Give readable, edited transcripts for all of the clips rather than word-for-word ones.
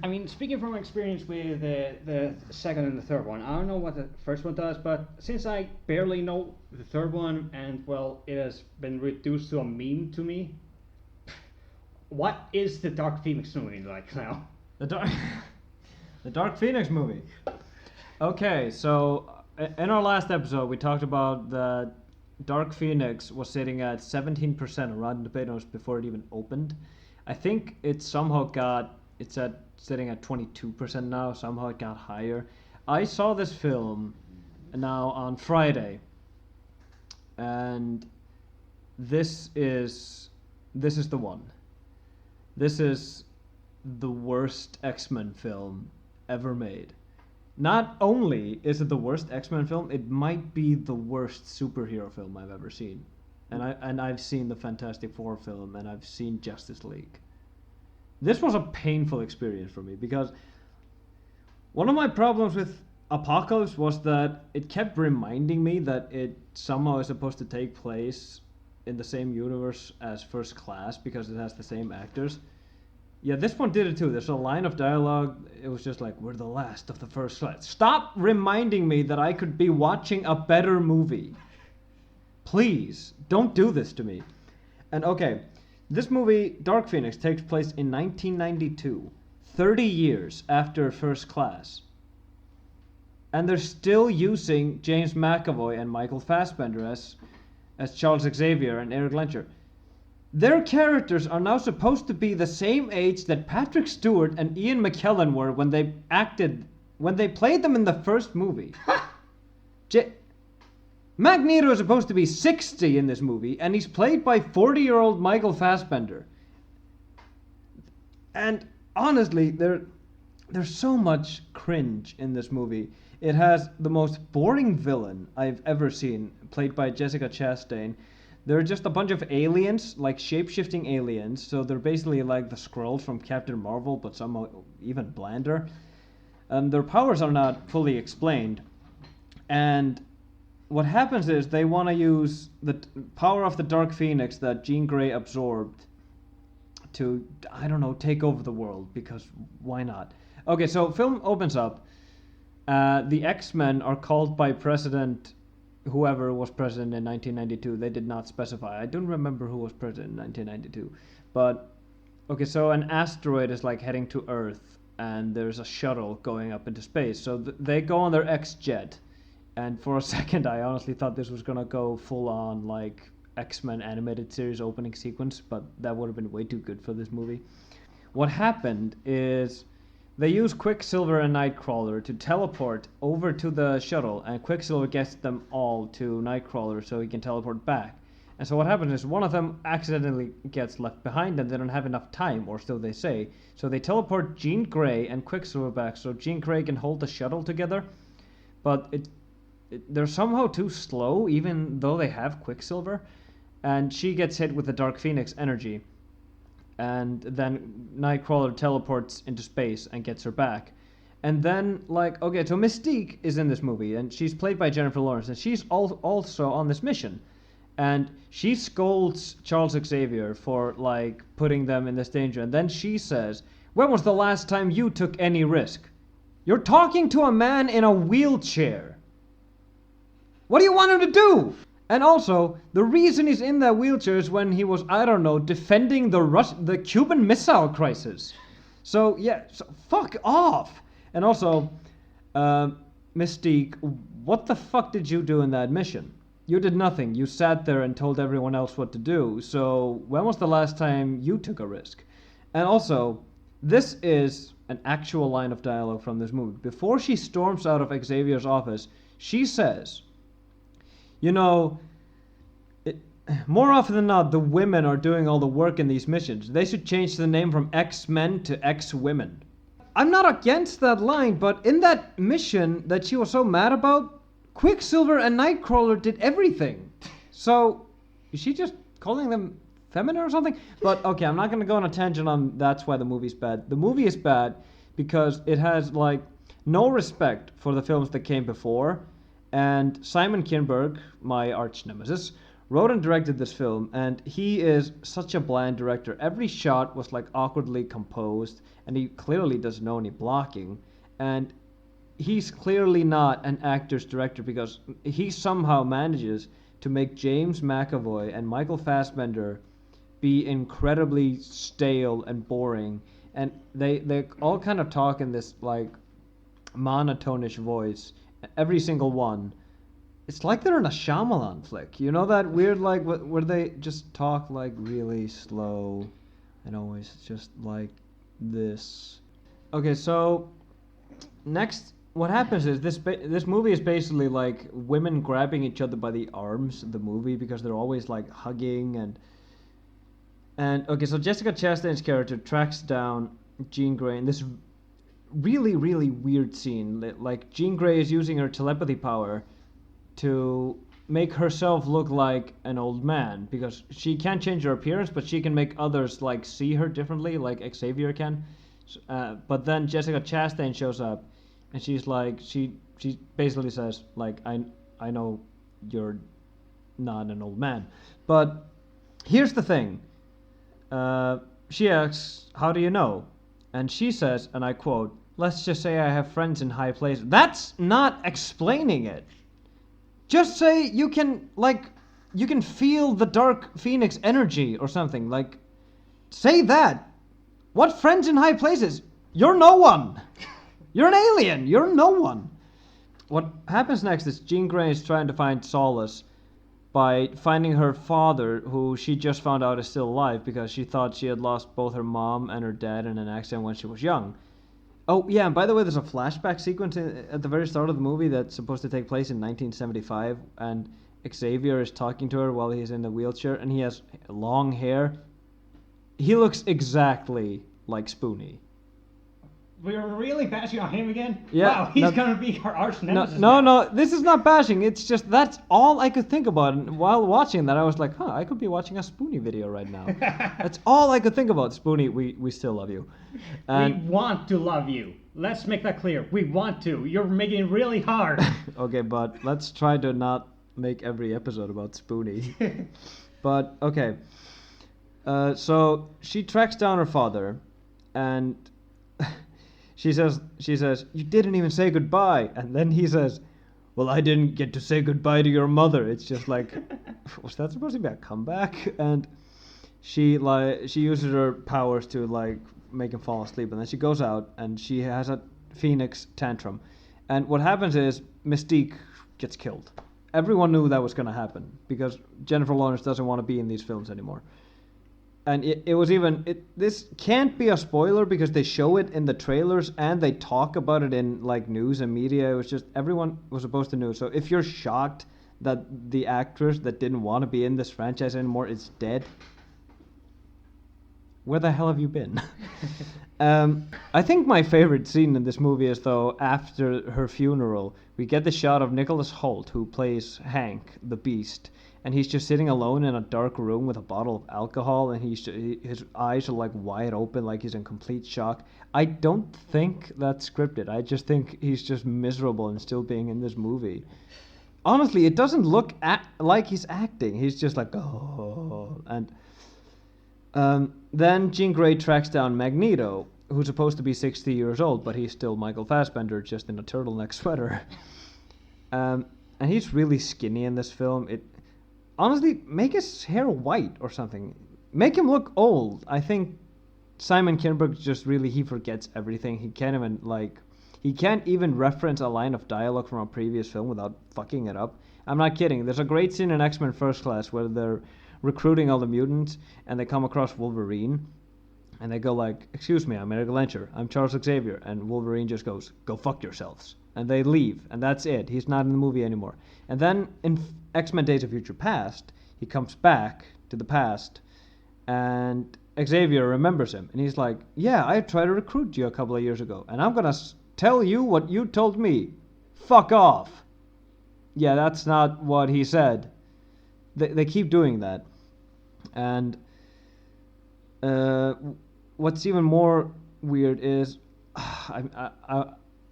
I mean, speaking from experience with the second and the third one, I don't know what the first one does, but since I barely know the third one, and well, it has been reduced to a meme to me, what is the Dark Phoenix movie like now? The Dark, the Dark Phoenix movie. Okay, so in our last episode, we talked about the Dark Phoenix was sitting at 17% on Rotten Tomatoes before it even opened. I think it somehow got it's at sitting at 22% now. Somehow it got higher. I saw this film now on Friday, and this is the one. This is the worst X-Men film ever made. Not only is it the worst X-Men film, it might be the worst superhero film I've ever seen. And I've seen the Fantastic Four film, and I've seen Justice League. This was a painful experience for me because one of my problems with Apocalypse was that it kept reminding me that it somehow is supposed to take place in the same universe as First Class because it has the same actors. Yeah, this one did it too. There's a line of dialogue. It was just like, we're the last of the First Class. Stop reminding me that I could be watching a better movie. Please, don't do this to me. And okay, this movie, Dark Phoenix, takes place in 1992, 30 years after First Class. And they're still using James McAvoy and Michael Fassbender as Charles Xavier and Eric Lencher. Their characters are now supposed to be the same age that Patrick Stewart and Ian McKellen were when they played them in the first movie. Magneto is supposed to be 60 in this movie, and he's played by 40-year-old Michael Fassbender. And honestly, there's so much cringe in this movie. It has the most boring villain I've ever seen, played by Jessica Chastain. They're just a bunch of aliens, like shape-shifting aliens, so they're basically like the Skrulls from Captain Marvel, but somehow even blander. And their powers are not fully explained. And what happens is they want to use the power of the Dark Phoenix that Jean Grey absorbed to, I don't know, take over the world, because why not? Okay, so film opens up. The X-Men are called by whoever was president in 1992. They did not specify. I don't remember who was president in 1992. But, okay, so an asteroid is like heading to Earth, and there's a shuttle going up into space. So they go on their X-Jet. And for a second, I honestly thought this was going to go full-on, like, X-Men animated series opening sequence, but that would have been way too good for this movie. What happened is they use Quicksilver and Nightcrawler to teleport over to the shuttle, and Quicksilver gets them all to Nightcrawler so he can teleport back. And so what happens is one of them accidentally gets left behind and they don't have enough time, or so they say. So they teleport Jean Grey and Quicksilver back so Jean Grey can hold the shuttle together. But they're somehow too slow, even though they have Quicksilver. And she gets hit with the Dark Phoenix energy. And then Nightcrawler teleports into space and gets her back. And then, like, okay, so Mystique is in this movie, and she's played by Jennifer Lawrence, and she's also on this mission. And she scolds Charles Xavier for, like, putting them in this danger. And then she says, when was the last time you took any risk? You're talking to a man in a wheelchair. What do you want him to do? And also, the reason he's in that wheelchair is when he was, I don't know, defending the Cuban Missile Crisis. So, yeah, so fuck off. And also, Mystique, what the fuck did you do in that mission? You did nothing. You sat there and told everyone else what to do. So, when was the last time you took a risk? And also, this is an actual line of dialogue from this movie. Before she storms out of Xavier's office, she says, you know, more often than not, the women are doing all the work in these missions. They should change the name from X-Men to X-Women. I'm not against that line, but in that mission that she was so mad about, Quicksilver and Nightcrawler did everything. So, is she just calling them feminine or something? But, okay, I'm not going to go on a tangent on that's why the movie's bad. The movie is bad because it has, like, no respect for the films that came before. And Simon Kinberg, my arch nemesis, wrote and directed this film, and he is such a bland director. Every shot was like awkwardly composed, and he clearly doesn't know any blocking. And he's clearly not an actor's director because he somehow manages to make James McAvoy and Michael Fassbender be incredibly stale and boring, and they all kind of talk in this like monotonish voice, every single one. It's like they're in a Shyamalan flick. You know that weird like where they just talk like really slow and always just like this. Okay, so next what happens is this movie is basically like women grabbing each other by the arms in the movie because they're always like hugging and okay, so Jessica Chastain's character tracks down Jean Grey in this really really weird scene. Like Jean Grey is using her telepathy power to make herself look like an old man because she can't change her appearance, but she can make others like see her differently, like Xavier can. But then Jessica Chastain shows up, and she's like, she basically says like, I know you're not an old man, but here's the thing. She asks, how do you know? And she says, and I quote, let's just say I have friends in high places. That's not explaining it. Just say you can feel the Dark Phoenix energy or something. Like, say that. What friends in high places? You're no one. You're an alien. You're no one. What happens next is Jean Grey is trying to find solace by finding her father, who she just found out is still alive because she thought she had lost both her mom and her dad in an accident when she was young. Oh, yeah, and by the way, there's a flashback sequence at the very start of the movie that's supposed to take place in 1975, and Xavier is talking to her while he's in the wheelchair, and he has long hair. He looks exactly like Spoonie. We're really bashing on him again? Yeah, wow, he's gonna be our arch nemesis. No, this is not bashing. It's just that's all I could think about. And while watching that, I was like, I could be watching a Spoonie video right now. That's all I could think about. Spoonie, we still love you. And we want to love you. Let's make that clear. We want to. You're making it really hard. Okay, but let's try to not make every episode about Spoonie. But, okay. So she tracks down her father, and She says, you didn't even say goodbye. And then he says, well, I didn't get to say goodbye to your mother. It's just like, was that supposed to be a comeback? And she uses her powers to like make him fall asleep. And then she goes out and she has a Phoenix tantrum. And what happens is Mystique gets killed. Everyone knew that was going to happen because Jennifer Lawrence doesn't want to be in these films anymore. And this can't be a spoiler because they show it in the trailers and they talk about it in like news and media. It was just everyone was supposed to know. So if you're shocked that the actress that didn't want to be in this franchise anymore is dead, where the hell have you been? I think my favorite scene in this movie is though after her funeral, we get the shot of Nicholas Hoult, who plays Hank the Beast. And he's just sitting alone in a dark room with a bottle of alcohol, and his eyes are like wide open, like he's in complete shock. I don't think that's scripted. I just think he's just miserable and still being in this movie. Honestly, it doesn't look like he's acting. He's just like, oh. And then Jean Grey tracks down Magneto, who's supposed to be 60 years old, but he's still Michael Fassbender, just in a turtleneck sweater. And he's really skinny in this film. Honestly, make his hair white or something. Make him look old. I think Simon Kinberg just really, he forgets everything. He can't even reference a line of dialogue from a previous film without fucking it up. I'm not kidding. There's a great scene in X-Men First Class where they're recruiting all the mutants and they come across Wolverine and they go like, excuse me, I'm Eric Lencher. I'm Charles Xavier. And Wolverine just goes, go fuck yourselves. And they leave, and that's it. He's not in the movie anymore. And then in X-Men Days of Future Past, he comes back to the past, and Xavier remembers him. And he's like, yeah, I tried to recruit you a couple of years ago, and I'm going to tell you what you told me. Fuck off. Yeah, that's not what he said. They keep doing that. And what's even more weird is...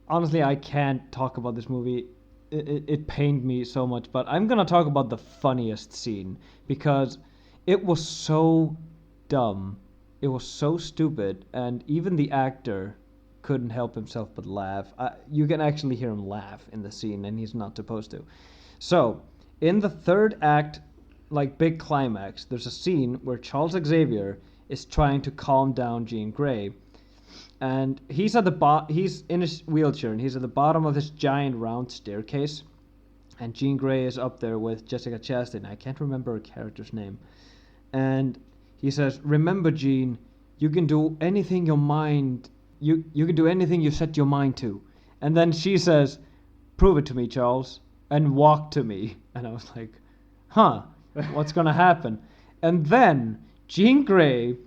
honestly, I can't talk about this movie. it pained me so much. But I'm gonna talk about the funniest scene because it was so dumb, it was so stupid, and even the actor couldn't help himself but laugh. You can actually hear him laugh in the scene, and he's not supposed to. So, in the third act, like big climax, there's a scene where Charles Xavier is trying to calm down Jean Grey, and he's at the he's in his wheelchair, and he's at the bottom of this giant round staircase, and Jean Grey is up there with Jessica Chastain. I can't remember her character's name, and he says, "Remember, Jean, you can do anything your mind. You can do anything you set your mind to." And then she says, "Prove it to me, Charles," and walk to me. And I was like, huh, what's gonna happen? And then Jean Grey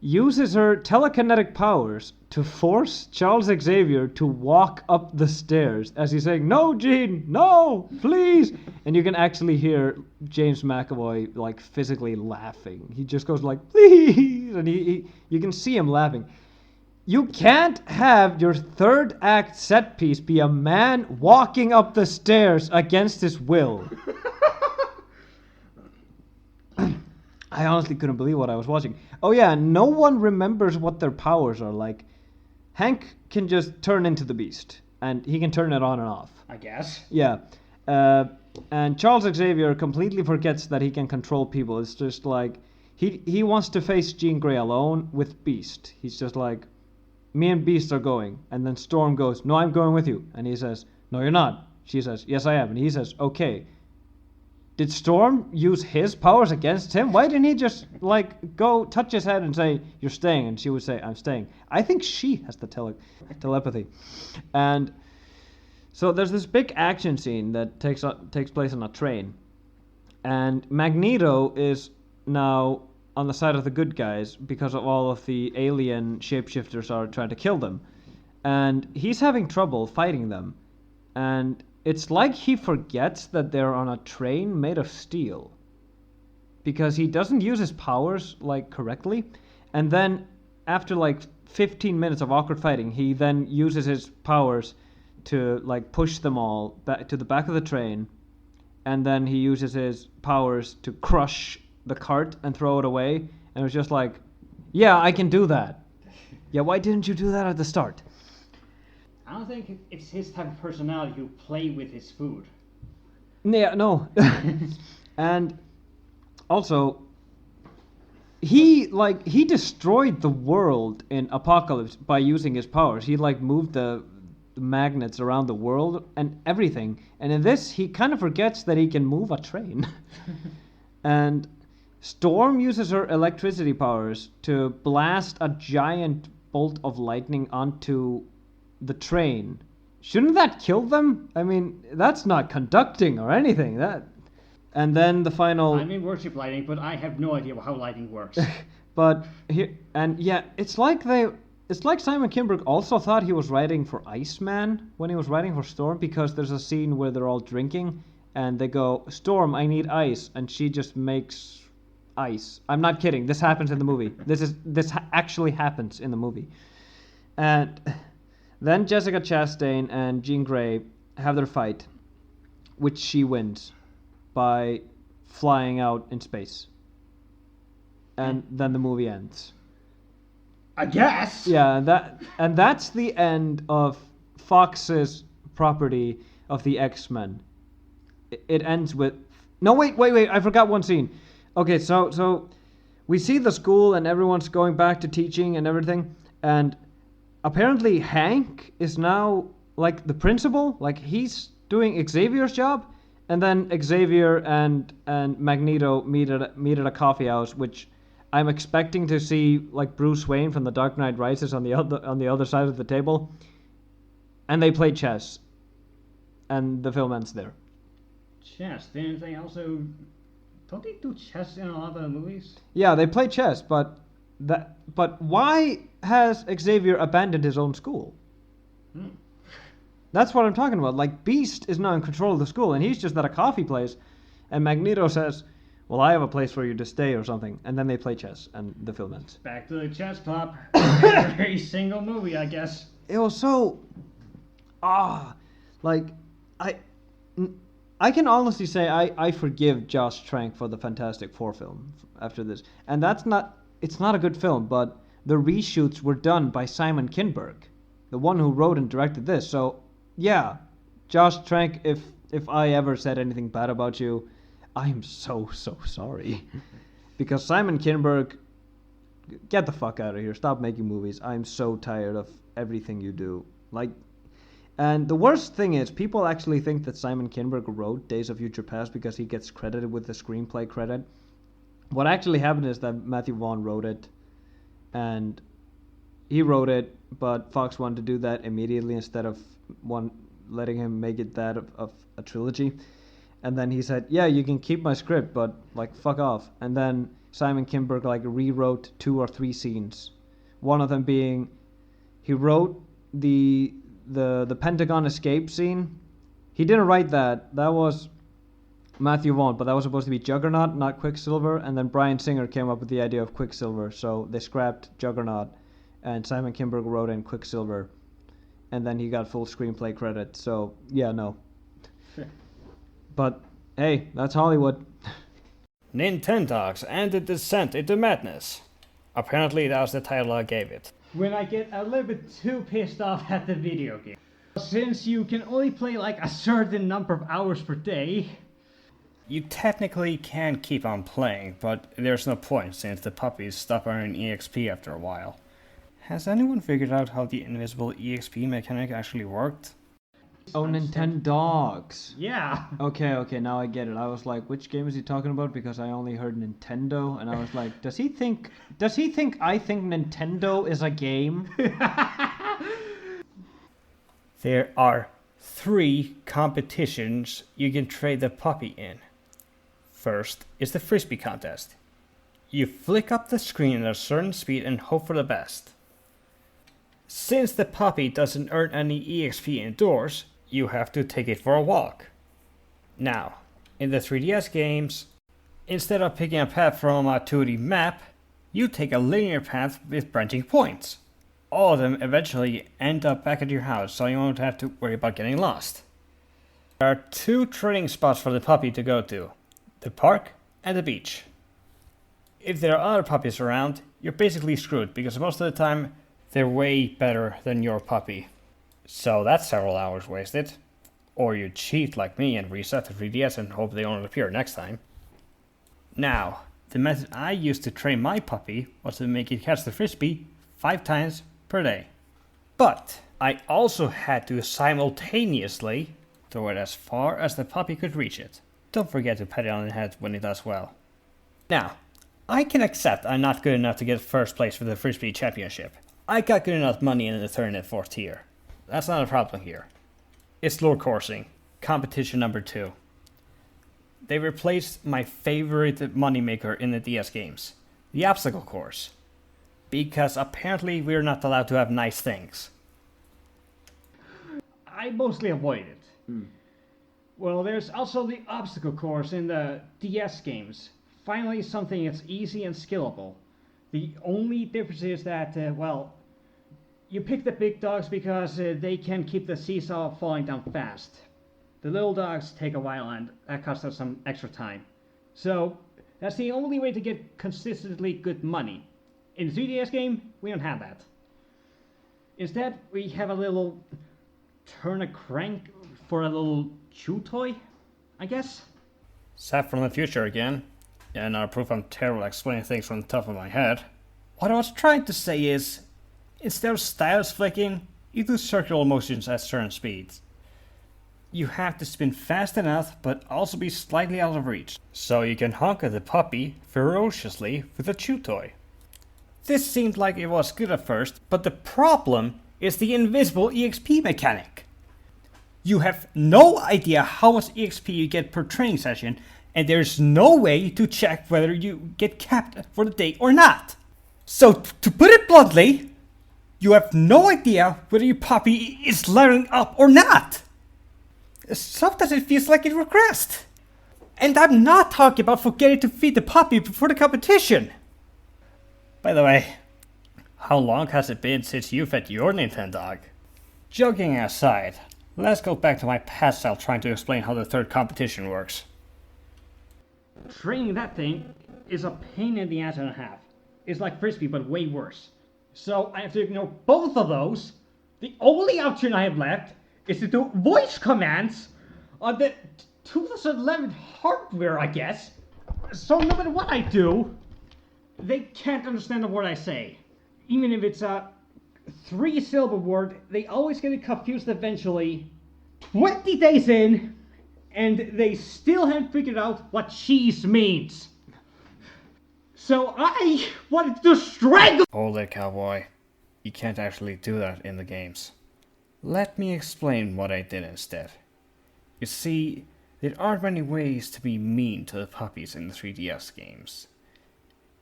uses her telekinetic powers to force Charles Xavier to walk up the stairs as he's saying, "No, Jean, no, please." And you can actually hear James McAvoy like physically laughing. He just goes like, "Please," and you can see him laughing. You can't have your third act set piece be a man walking up the stairs against his will. I honestly couldn't believe what I was watching. Oh yeah, no one remembers what their powers are like. Hank can just turn into the beast, and he can turn it on and off. I guess. Yeah. And Charles Xavier completely forgets that he can control people. It's just like, he wants to face Jean Grey alone with Beast. He's just like, "Me and Beast are going." And then Storm goes, "No, I'm going with you." And he says, "No, you're not." She says, "Yes, I am." And he says, "Okay." Did Storm use his powers against him? Why didn't he just, like, go touch his head and say, "You're staying"? And she would say, "I'm staying." I think she has the telepathy. And so there's this big action scene that takes place on a train. And Magneto is now on the side of the good guys because of all of the alien shapeshifters are trying to kill them. And he's having trouble fighting them. And it's like he forgets that they're on a train made of steel. Because he doesn't use his powers, like, correctly. And then, after, like, 15 minutes of awkward fighting, he then uses his powers to, like, push them all back to the back of the train. And then he uses his powers to crush the cart and throw it away. And it was just like, yeah, I can do that. Yeah, why didn't you do that at the start? I don't think it's his type of personality to play with his food. Yeah, no. And also, he destroyed the world in Apocalypse by using his powers. He like moved the magnets around the world and everything. And in this, he kind of forgets that he can move a train. And Storm uses her electricity powers to blast a giant bolt of lightning onto the train. Shouldn't that kill them? I mean, that's not conducting or anything. And then the final. I mean, worship lightning, but I have no idea how lightning works. But here and yeah, it's like Simon Kinberg also thought he was writing for Iceman when he was writing for Storm, because there's a scene where they're all drinking and they go, "Storm, I need ice," and she just makes ice. I'm not kidding. This happens in the movie. This actually happens in the movie. And then Jessica Chastain and Jean Grey have their fight, which she wins by flying out in space. And then the movie ends. I guess. Yeah, that's the end of Fox's property of the X-Men. It ends with... No, wait, I forgot one scene. Okay, so we see the school and everyone's going back to teaching and everything, and apparently Hank is now like the principal, like he's doing Xavier's job, and then Xavier and Magneto meet at a coffee house, which I'm expecting to see like Bruce Wayne from The Dark Knight Rises on the other side of the table, and they play chess, and the film ends there. Chess? Didn't they also... Don't they do chess in a lot of the movies? Yeah, they play chess, but why has Xavier abandoned his own school? That's what I'm talking about. Like, Beast is now in control of the school, and he's just at a coffee place, and Magneto says, "Well, I have a place for you to stay," or something, and then they play chess, and the film ends. Back to the chess club. Every single movie, I guess. It was so... I can honestly say I forgive Josh Trank for the Fantastic Four film after this. And it's not a good film, but the reshoots were done by Simon Kinberg, the one who wrote and directed this. So, yeah, Josh Trank, if I ever said anything bad about you, I am so sorry. Because Simon Kinberg, get the fuck out of here. Stop making movies. I'm so tired of everything you do. And the worst thing is, people actually think that Simon Kinberg wrote Days of Future Past because he gets credited with the screenplay credit. What actually happened is that Matthew Vaughn wrote it, and he wrote it, but Fox wanted to do that immediately instead of letting him make it that of a trilogy. And then he said, yeah, you can keep my script, but fuck off. And then Simon Kinberg rewrote 2 or 3 scenes. One of them being, he wrote the Pentagon escape scene. He didn't write that. That was Matthew Vaughn, but that was supposed to be Juggernaut, not Quicksilver. And then Bryan Singer came up with the idea of Quicksilver, so they scrapped Juggernaut, and Simon Kinberg wrote in Quicksilver, and then he got full screenplay credit. So yeah, no. Sure. But hey, that's Hollywood. Nintendogs and the Descent into Madness. Apparently that was the title I gave it. When I get a little bit too pissed off at the video game. Since you can only play a certain number of hours per day. You technically can keep on playing, but there's no point since the puppies stop earning EXP after a while. Has anyone figured out how the invisible EXP mechanic actually worked? Oh, Nintendogs. Yeah. Okay, now I get it. I was like, which game is he talking about? Because I only heard Nintendo, and I was like, does he think I think Nintendo is a game? There are 3 competitions you can trade the puppy in. First is the Frisbee contest. You flick up the screen at a certain speed and hope for the best. Since the puppy doesn't earn any EXP indoors, you have to take it for a walk. Now, in the 3DS games, instead of picking a path from a 2D map, you take a linear path with branching points. All of them eventually end up back at your house, so you won't have to worry about getting lost. There are 2 training spots for the puppy to go to, the park and the beach. If there are other puppies around, you're basically screwed, because most of the time, they're way better than your puppy. So that's several hours wasted. Or you cheat like me and reset the 3DS and hope they don't appear next time. Now, the method I used to train my puppy was to make it catch the Frisbee 5 times per day. But I also had to simultaneously throw it as far as the puppy could reach it. Don't forget to pat it on the head when it does well. Now, I can accept I'm not good enough to get first place for the Frisbee Championship. I got good enough money in the 3rd and 4th tier. That's not a problem here. It's lure coursing, competition number 2. They replaced my favorite moneymaker in the DS games, the obstacle course. Because apparently we're not allowed to have nice things. I mostly avoid it. Well, there's also the obstacle course in the DS games. Finally, something that's easy and skillable. The only difference is that, you pick the big dogs because they can keep the seesaw falling down fast. The little dogs take a while, and that costs us some extra time. So, that's the only way to get consistently good money. In the 3DS game, we don't have that. Instead, we have a little turn a crank for a little chew toy, I guess? Sap from the future again. And now proof I'm terrible at explaining things from the top of my head. What I was trying to say is, instead of stylus flicking, you do circular motions at certain speeds. You have to spin fast enough, but also be slightly out of reach, so you can honk at the puppy ferociously with a chew toy. This seemed like it was good at first, but the problem is the invisible EXP mechanic. You have no idea how much EXP you get per training session, and there's no way to check whether you get capped for the day or not. So, to put it bluntly, you have no idea whether your puppy is leveling up or not. Sometimes it feels like it regressed. And I'm not talking about forgetting to feed the puppy before the competition. By the way, how long has it been since you fed your Nintendog? Joking aside, Let's go back to my past self trying to explain how the third competition works. Training that thing is a pain in the ass and a half. It's like Frisbee, but way worse. So I have to ignore both of those. The only option I have left is to do voice commands on the 2011 hardware, I guess. So no matter what I do, they can't understand the word I say. Even if it's a 3-syllable word, they always get it confused eventually. 20 days in, and they still haven't figured out what cheese means. So I wanted to strangle. Hold it, cowboy. You can't actually do that in the games. Let me explain what I did instead. You see, there aren't many ways to be mean to the puppies in the 3DS games.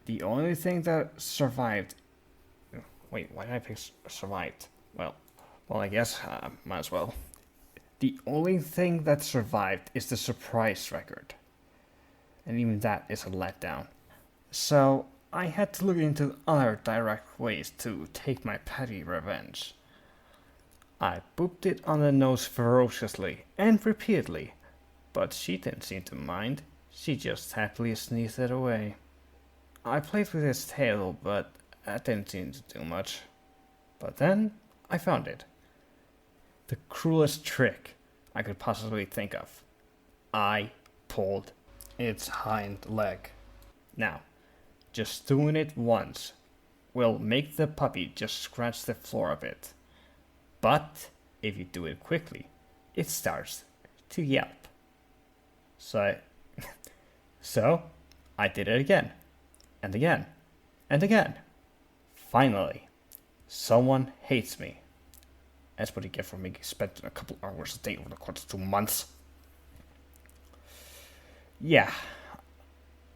The only thing that survived... Wait, why did I pick survived? Well, I guess might as well. The only thing that survived is the surprise record. And even that is a letdown. So, I had to look into other direct ways to take my petty revenge. I booped it on the nose ferociously and repeatedly, but she didn't seem to mind. She just happily sneezed it away. I played with his tail, but that didn't seem to do much. But then, I found it. The cruelest trick I could possibly think of. I pulled its hind leg. Now, just doing it once will make the puppy just scratch the floor a bit. But if you do it quickly, it starts to yelp. So I did it again, and again, and again. Finally, someone hates me. That's what you get for me spending a couple hours a day over the course of 2 months. Yeah,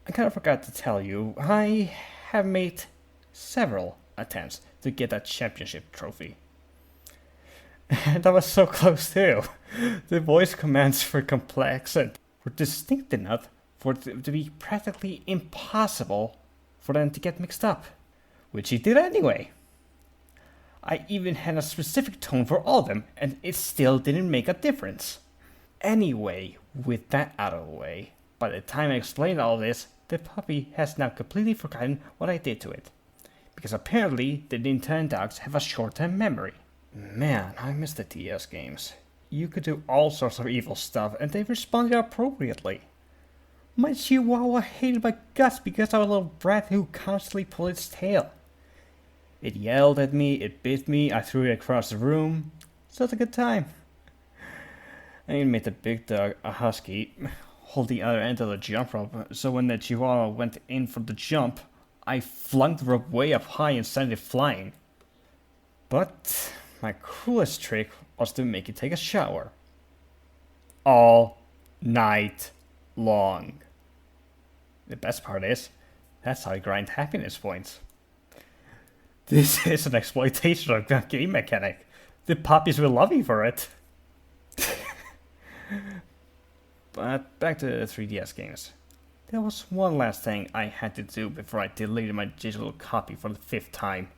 I kind of forgot to tell you, I have made several attempts to get that championship trophy. And I was so close too. The voice commands were complex and were distinct enough for it to be practically impossible for them to get mixed up. Which he did anyway. I even had a specific tone for all of them, and it still didn't make a difference. Anyway, with that out of the way, by the time I explained all this, the puppy has now completely forgotten what I did to it. Because apparently, the nintendogs have a short-term memory. Man, I miss the DS games. You could do all sorts of evil stuff, and they responded appropriately. My chihuahua hated my guts because I was a little brat who constantly pulled its tail. It yelled at me, it bit me, I threw it across the room. Such a good time. I even made the big dog, a husky, hold the other end of the jump rope, so when the chihuahua went in for the jump, I flung the rope way up high and sent it flying. But my coolest trick was to make it take a shower. All night long. The best part is, that's how I grind happiness points. This is an exploitation of a game mechanic. The puppies will love you for it. But back to the 3DS games. There was one last thing I had to do before I deleted my digital copy for the 5th time.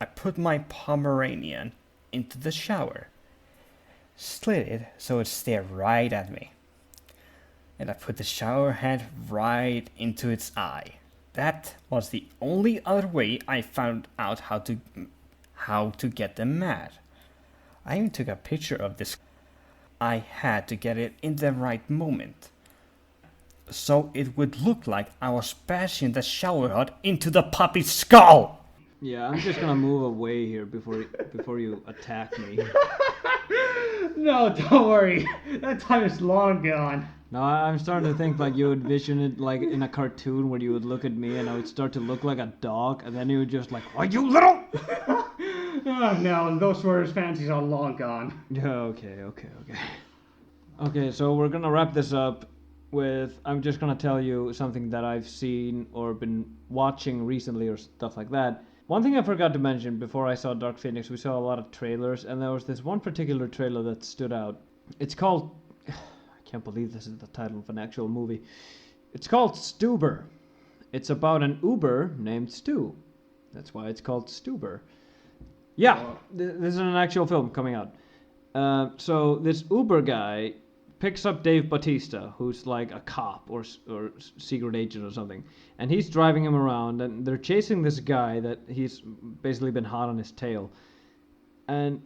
I put my Pomeranian into the shower, slid it so it stared right at me, and I put the shower head right into its eye. That was the only other way I found out how to get them mad. I even took a picture of this. I had to get it in the right moment, so it would look like I was bashing the shower head into the puppy's skull. Yeah, I'm just gonna move away here before you attack me. No, don't worry. That time is long gone. No, I'm starting to think like you would vision it like in a cartoon where you would look at me and I would start to look like a dog, and then you would just like, "Why you little?" Oh no, those were fantasies are long gone. Yeah, okay. Okay, so we're gonna wrap this up with, I'm just gonna tell you something that I've seen or been watching recently or stuff like that. One thing I forgot to mention before I saw Dark Phoenix, we saw a lot of trailers, and there was this one particular trailer that stood out. It's called, I can't believe this is the title of an actual movie. It's called Stuber. It's about an Uber named Stu. That's why it's called Stuber. Yeah, this is an actual film coming out. So this Uber guy picks up Dave Bautista, who's like a cop or secret agent or something, and he's driving him around, and they're chasing this guy that he's basically been hot on his tail, and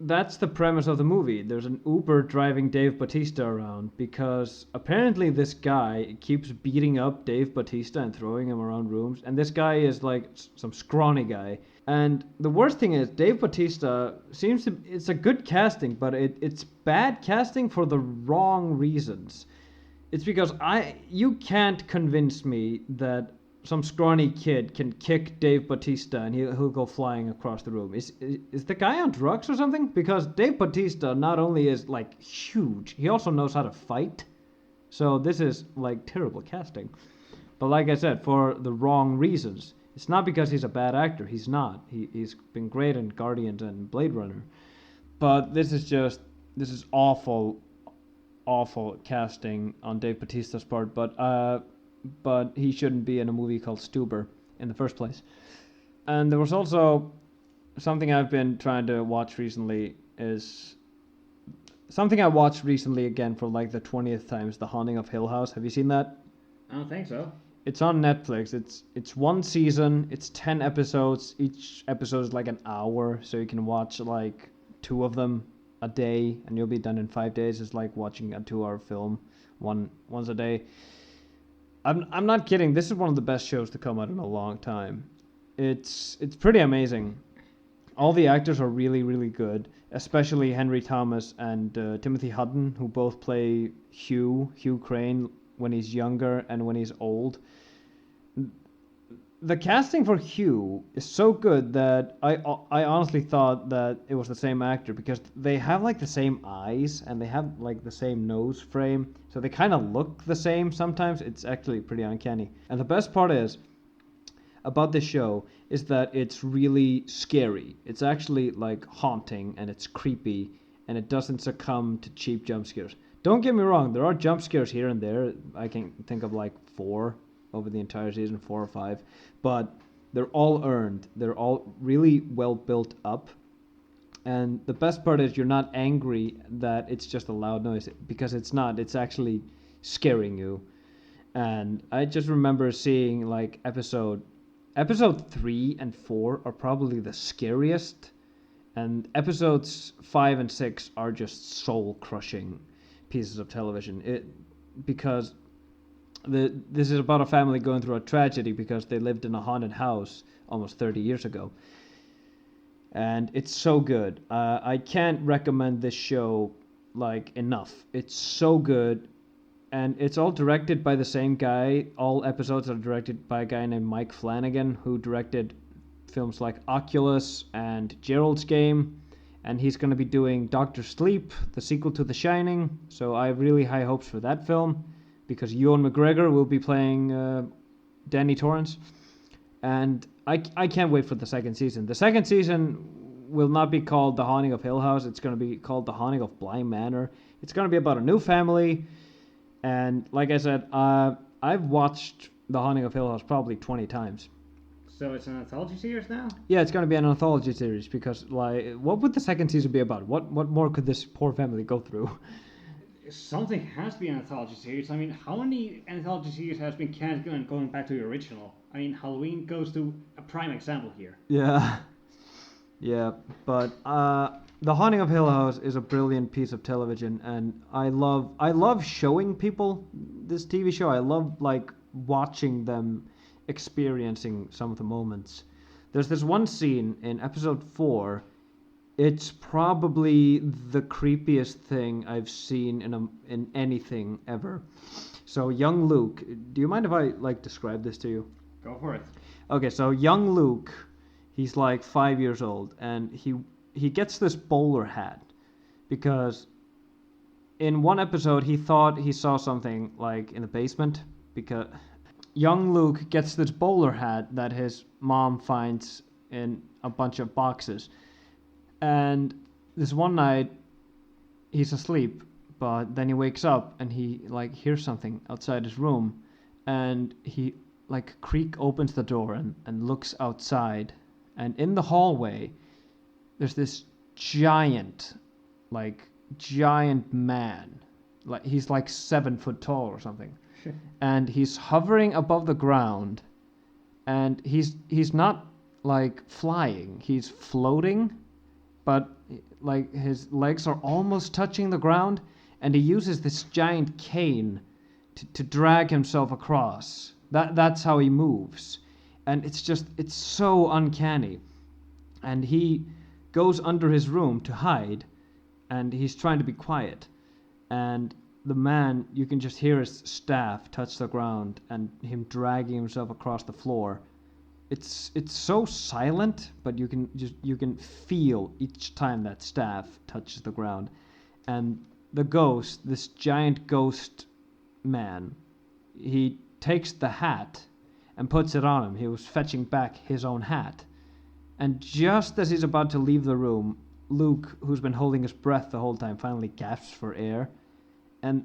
that's the premise of the movie. There's an Uber driving Dave Bautista around because apparently this guy keeps beating up Dave Bautista and throwing him around rooms. And this guy is like some scrawny guy. And the worst thing is Dave Bautista it's a good casting, but it's bad casting for the wrong reasons. It's because you can't convince me that some scrawny kid can kick Dave Bautista and he'll go flying across the room. Is the guy on drugs or something? Because Dave Bautista not only is like huge, he also knows how to fight. So this is like terrible casting. But like I said, for the wrong reasons. It's not because he's a bad actor. He's not. He's been great in Guardians and Blade Runner. But this is awful casting on Dave Bautista's part. But he shouldn't be in a movie called Stuber in the first place. And there was also something I've been trying to watch recently is something I watched recently again for like the 20th time is The Haunting of Hill House. Have you seen that? I don't think so. It's on Netflix. It's one season. It's 10 episodes. Each episode is like an hour, so you can watch like 2 of them a day, and you'll be done in 5 days. It's like watching a 2-hour film once a day. I'm not kidding. This is one of the best shows to come out in a long time. It's pretty amazing. All the actors are really, really good, especially Henry Thomas and Timothy Hutton, who both play Hugh Crane when he's younger and when he's old. The casting for Hugh is so good that I honestly thought that it was the same actor because they have like the same eyes and they have like the same nose frame, so they kind of look the same sometimes. It's actually pretty uncanny. And the best part is about this show is that it's really scary. It's actually like haunting and it's creepy and it doesn't succumb to cheap jump scares. Don't get me wrong, there are jump scares here and there. I can think of like 4 over the entire season, 4 or 5, but they're all earned. They're all really well built up. And the best part is you're not angry that it's just a loud noise, because it's not. It's actually scaring you. And I just remember seeing like episode 3 and 4 are probably the scariest, and episodes 5 and 6 are just soul crushing pieces of television. Because this is about a family going through a tragedy because they lived in a haunted house almost 30 years ago. And it's so good. I can't recommend this show like enough. It's so good. And it's all directed by the same guy. All episodes are directed by a guy named Mike Flanagan, who directed films like Oculus and Gerald's Game. And he's going to be doing Doctor Sleep, the sequel to The Shining. So I have really high hopes for that film, because Ewan McGregor will be playing Danny Torrance. And I can't wait for the second season. The second season will not be called The Haunting of Hill House. It's going to be called The Haunting of Bly Manor. It's going to be about a new family. And like I said, I've watched The Haunting of Hill House probably 20 times. So it's an anthology series now? Yeah, it's going to be an anthology series because, like, what would the second season be about? What more could this poor family go through? Something has to be an anthology series. I mean, how many anthology series has been cancelled and going back to the original? I mean, Halloween goes to a prime example here. Yeah. Yeah, but The Haunting of Hill House is a brilliant piece of television, and I love showing people this TV show. I love like watching them experiencing some of the moments. There's this one scene in episode 4. It's probably the creepiest thing I've seen in anything ever. So young Luke, do you mind if I like describe this to you? Go for it. Okay, so young Luke, he's like 5 years old, and he gets this bowler hat because in one episode he thought he saw something like in the basement, because young Luke gets this bowler hat that his mom finds in a bunch of boxes. And this one night he's asleep, but then he wakes up and he like hears something outside his room, and he like opens the door and looks outside, and in the hallway there's this giant like giant man. Like he's like 7 foot tall or something. And he's hovering above the ground, and he's not like flying, he's floating, but like his legs are almost touching the ground, and he uses this giant cane to drag himself across. That's how he moves, and it's so uncanny. And he goes under his room to hide, and he's trying to be quiet, and the man, you can just hear his staff touch the ground and him dragging himself across the floor. It's so silent, but you can feel each time that staff touches the ground. And the ghost, this giant ghost man, he takes the hat and puts it on him. He was fetching back his own hat. And just as he's about to leave the room, Luke, who's been holding his breath the whole time, finally gasps for air. And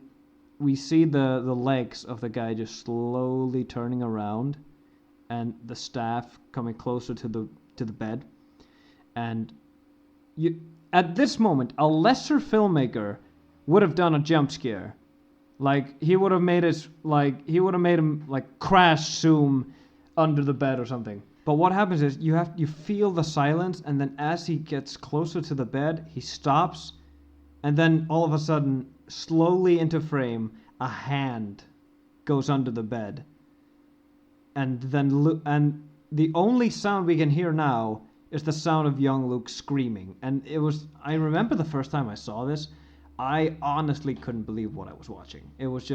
we see the legs of the guy just slowly turning around, and the staff coming closer to the bed. And at this moment, a lesser filmmaker would have done a jump scare. Like he would have made him like crash zoom under the bed or something. But what happens is you feel the silence, and then as he gets closer to the bed, he stops, and then all of a sudden, slowly into frame, a hand goes under the bed. And then and the only sound we can hear now is the sound of young Luke screaming. And I remember the first time I saw this, I honestly couldn't believe what I was watching. It was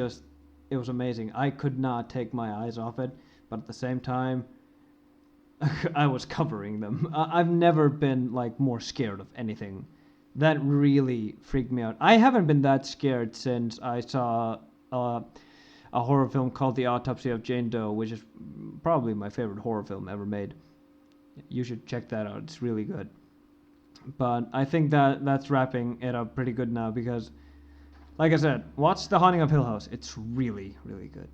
amazing. I could not take my eyes off it, but at the same time, I was covering them. I've never been like more scared of anything. That really freaked me out. I haven't been that scared since I saw a horror film called The Autopsy of Jane Doe, which is probably my favorite horror film ever made. You should check that out. It's really good. But I think that's wrapping it up pretty good now because, like I said, watch The Haunting of Hill House. It's really, really good.